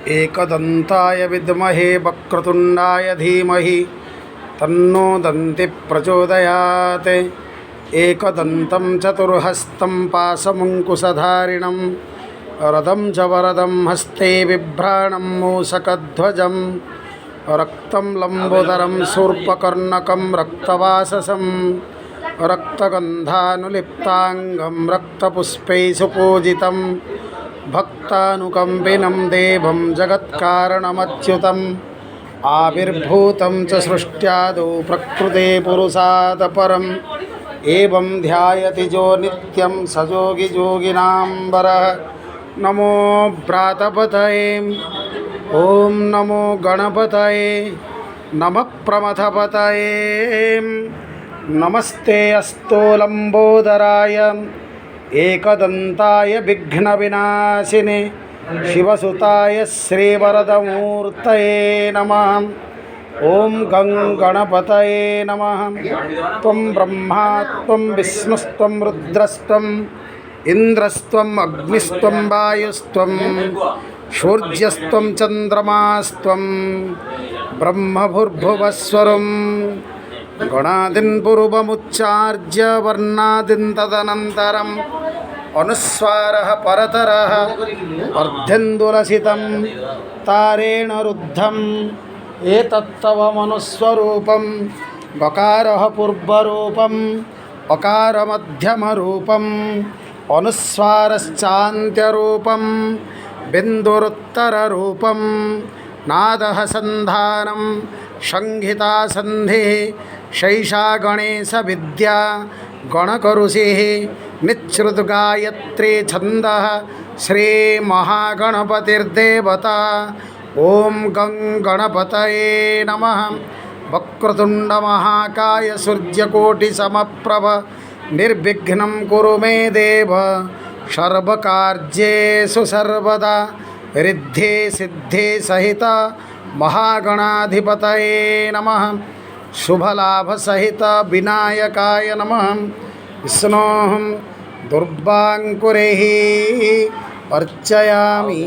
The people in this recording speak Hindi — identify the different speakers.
Speaker 1: एकदन्ताय विद्महे वक्रतुण्डाय धीमहि तन्नो दन्ति प्रचोदयात्। एकदन्तं चतुर्हस्तं पाशमङ्कुशधारिणं रदं च वरदं हस्ते बिभ्राणं मूषकध्वजं रक्तं लम्बोदरं शूर्पकर्णकं रक्तवाससं रक्तगन्धानुलिप्ताङ्गं रक्तपुष्पैः सुपूजितं भक्तानुकम्पिनं देवं जगत्कारणमच्युतम् आविर्भूतं च सृष्ट्यादौ प्रकृते पुरुषात् परम् एवं ध्यायति जो नित्यं स योगी योगिनां वरः। नमो व्रातपतये ॐ नमो गणपतये नमः प्रमथपतये नमस्ते अस्तु लम्बोदराय एकदन्ताय विघ्नविनाशिने शिवसुताय श्रीवरदमूर्तये नमः। ॐ गं गणपतये नमः। त्वं ब्रह्मा त्वं विष्णुस्त्वं रुद्रस्त्वम् इन्द्रस्त्वम् अग्निस्त्वं वायुस्त्वं सूर्यस्त्वं चन्द्रमास्त्वं ब्रह्मभूर्भुवस्वरं गणादिन् पूर्वमुच्चार्य वर्णादिन् तदनन्तरम् अनुस्वारः परतरः अर्धेन्दुलसितं तारेण रुद्धम् एतत्तव मनुस्वरूपं गकारः पूर्वरूपम् अकारमध्यमरूपम् अनुस्वारश्चान्त्यरूपं बिन्दुरुत्तररूपं नादः सन्धानं संहिता सन्धिः शैषा गणेशविद्या गणकऋषिः निच्छ्रुतगायत्री छन्दः श्रीमहागणपतिर्देवता। ॐ गं गणपतये नमः। वक्रतुण्डमहाकाय सूर्यकोटिसमप्रभ निर्विघ्नं कुरु मे देव सर्वकार्येषु सर्वदा। रिद्धे सिद्धे सहित महागणाधिपतये नमः। शुभलाभसहित विनायकाय नमः। विष्णोः दुर्वाङ्कुरैः अर्चयामि।